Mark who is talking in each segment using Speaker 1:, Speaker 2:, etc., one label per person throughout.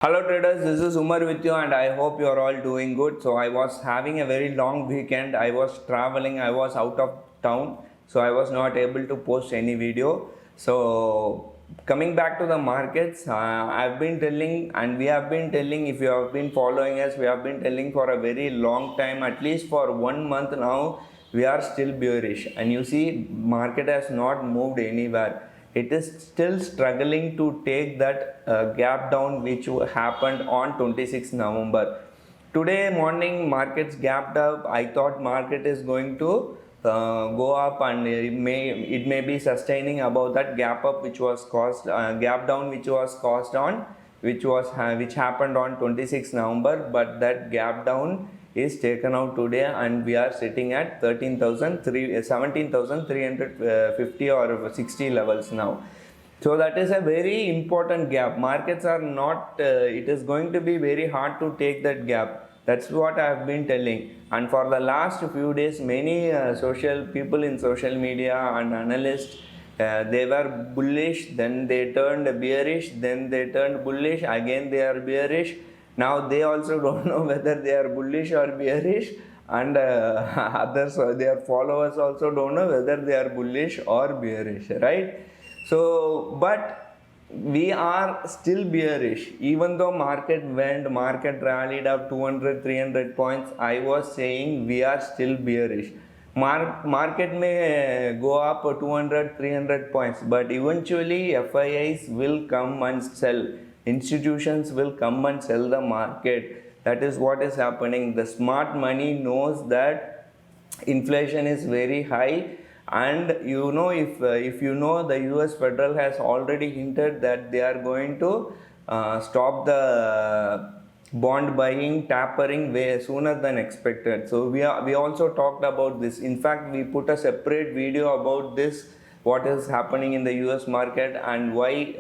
Speaker 1: Hello traders, this is Umar with you and I hope you are all doing good. So I was having a very long weekend. I was traveling, I was out of town, so I was not able to post any video. So coming back to the markets, I've been telling and we have been telling, if you have been following us, we have been telling for a very long time, at least for 1 month now, we are still bearish. And you see, market has not moved anywhere. It is still struggling to take that gap down which happened on 26 November. Today morning markets gapped up. I thought market is going to go up and it may be sustaining above that gap up which was caused gap down which was caused on which happened on 26 November, but that gap down is taken out today and we are sitting at 17,350 or 60 levels now. So that is a very important gap. Markets are not, it is going to be very hard to take that gap. That's what I have been telling. And for the last few days, many social people in social media and analysts, they were bullish, then they turned bearish, then they turned bullish, again they are bearish. Now they also don't know whether they are bullish or bearish, and others, their followers also don't know whether they are bullish or bearish, right? So, but we are still bearish. Even though market rallied up 200, 300 points, I was saying we are still bearish. Market may go up 200, 300 points, but eventually FIIs will come and sell. Institutions will come and sell the market. That is what is happening. The smart money knows that inflation is very high, and if you know, the US federal has already hinted that they are going to stop the bond buying tapering way sooner than expected. So we also talked about this. In fact, we put a separate video about this, what is happening in the US market and why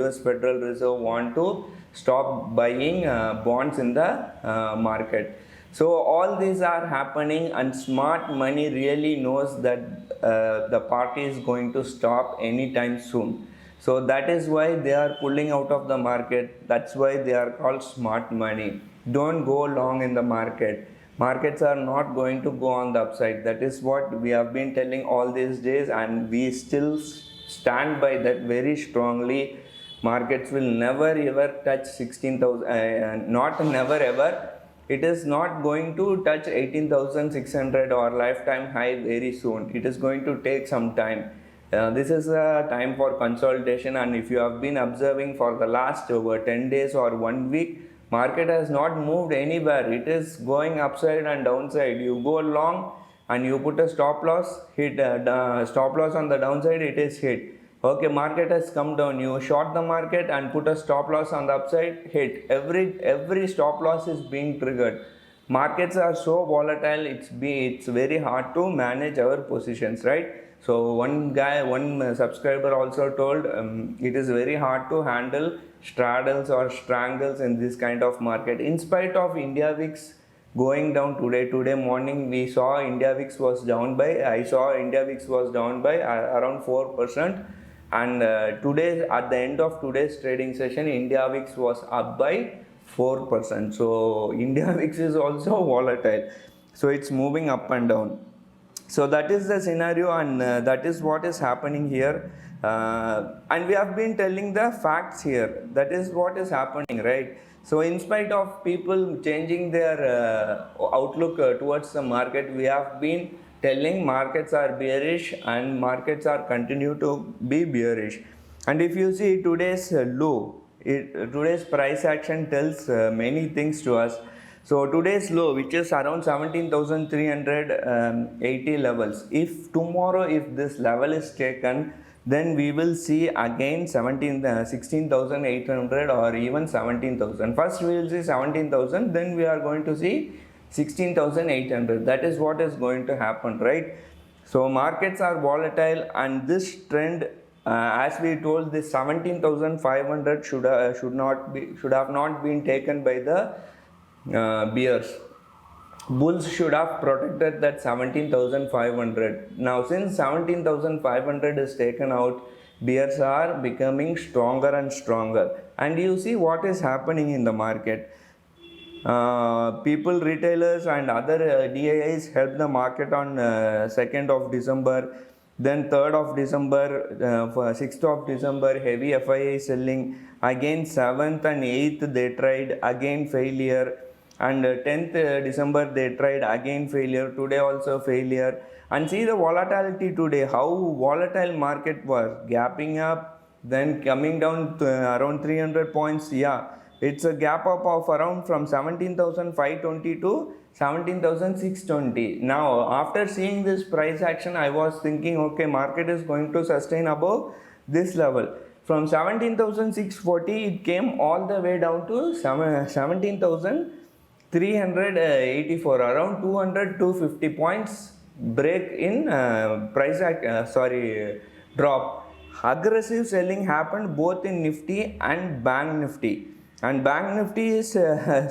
Speaker 1: US Federal Reserve want to stop buying bonds in the market. So all these are happening, and smart money really knows that the party is going to stop anytime soon. So that is why they are pulling out of the market. That's why they are called smart money. Don't go long in the market. Markets are not going to go on the upside. That is what we have been telling all these days, and we still stand by that very strongly. Markets will never ever touch 16,000, not never ever. It is not going to touch 18,600 or lifetime high very soon. It is going to take some time. This is a time for consolidation, and if you have been observing for the last over 10 days or 1 week, market has not moved anywhere. It is going upside and downside. You go long and you put a stop loss, hit stop loss on the downside, it is hit. Okay, market has come down, you short the market and put a stop loss on the upside, hit. Every stop loss is being triggered. Markets are so volatile, it's very hard to manage our positions, right? So one subscriber also told it is very hard to handle straddles or strangles in this kind of market. In spite of India VIX going down today morning, we saw India VIX was down by, I saw India VIX was down by around 4%. And today, at the end of today's trading session, India VIX was up by 4%. So India VIX is also volatile. So it's moving up and down. So that is the scenario, and that is what is happening here. And we have been telling the facts here. That is what is happening, right? So in spite of people changing their outlook towards the market, we have been telling markets are bearish and markets are continue to be bearish. And if you see today's low, today's price action tells many things to us. So today's low, which is around 17,380 levels, if tomorrow, if this level is taken, then we will see again 16,800 or even 17,000. First we will see 17,000, then we are going to see 16,800. That is what is going to happen, right? So markets are volatile, and this trend, as we told, this 17,500 should have not been taken by the bears. Bulls should have protected that 17,500. Now since 17,500 is taken out, bears are becoming stronger and stronger. And you see what is happening in the market. People, retailers and other DIIs helped the market on 2nd of December, then 3rd of December, 6th of December, heavy FII selling, again 7th and 8th they tried, again failure, and 10th December they tried, again failure, today also failure. And see the volatility today, how volatile market was, gapping up, then coming down to around 300 points. Yeah, it's a gap up of around from 17,520 to 17,620. Now after seeing this price action, I was thinking, okay, market is going to sustain above this level. From 17,640 it came all the way down to 17,384, around 200 250 points break in drop. Aggressive selling happened both in Nifty and Bank Nifty, and Bank Nifty is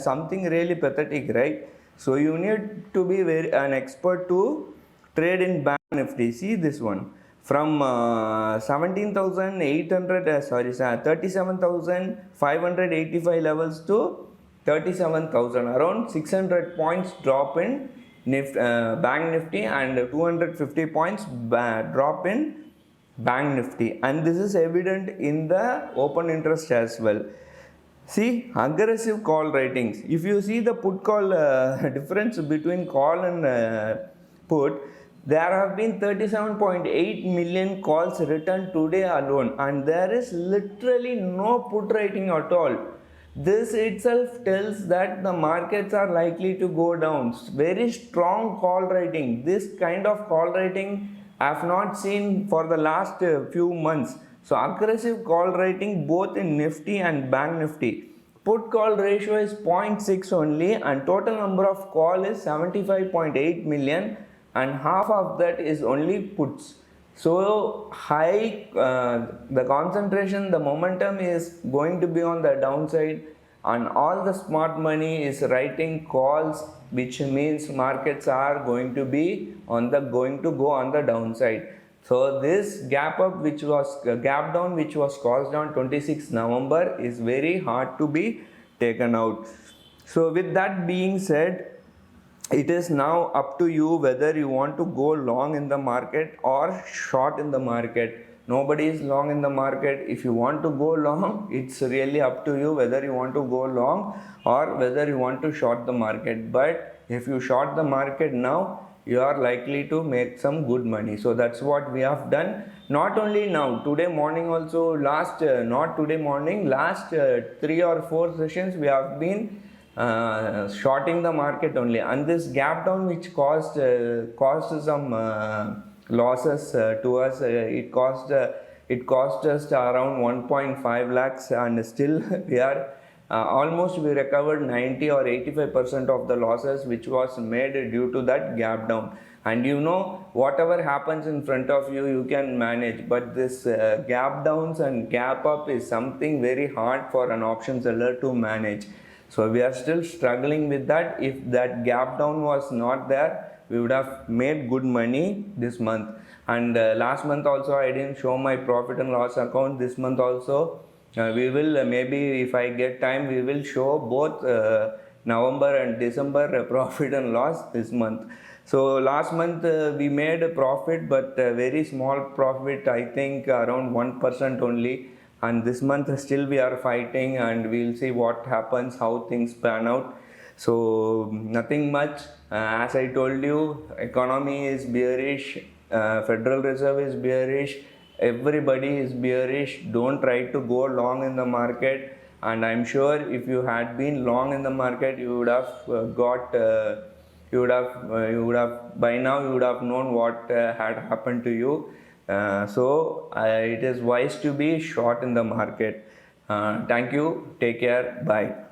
Speaker 1: something really pathetic, right? So you need to be an expert to trade in Bank Nifty. See this one, from 37,585 levels to 37,000, around 600 points drop in Bank Nifty and 250 points drop in Bank Nifty, and this is evident in the open interest as well. See, aggressive call ratings. If you see the put call difference between call and put, there have been 37.8 million calls written today alone, and there is literally no put rating at all. This itself tells that the markets are likely to go down. Very strong call rating. This kind of call rating I have not seen for the last few months. So aggressive call rating both in Nifty and Bank Nifty. Put call ratio is 0.6 only, and total number of call is 75.8 million, and half of that is only puts. So high, the concentration, the momentum is going to be on the downside, and all the smart money is writing calls, which means markets are going to go on the downside. So this gap up, which was gap down, which was caused on 26 November, is very hard to be taken out. So with that being said, it is now up to you whether you want to go long in the market or short in the market. Nobody is long in the market. If you want to go long, it's really up to you whether you want to go long or whether you want to short the market. But if you short the market now, you are likely to make some good money. So that's what we have done. Not only now, today morning also, last 3 or 4 sessions we have been shorting the market only, and this gap down which caused some losses to us, it cost us around 1.5 lakhs, and still we are almost we recovered 90 or 85% of the losses which was made due to that gap down. And you know, whatever happens in front of you, you can manage, but this gap downs and gap up is something very hard for an option seller to manage. So we are still struggling with that. If that gap down was not there, we would have made good money this month. And last month also I didn't show my profit and loss account. This month also we will, maybe if I get time, we will show both November and December profit and loss this month. So last month we made a profit, but a very small profit, I think around 1% only. And this month still we are fighting, and we'll see what happens, how things pan out. So nothing much. As I told you, economy is bearish, Federal Reserve is bearish, everybody is bearish. Don't try to go long in the market. And I'm sure if you had been long in the market, you would have by now you would have known what had happened to you. So it is wise to be short in the market. Thank you. Take care. Bye.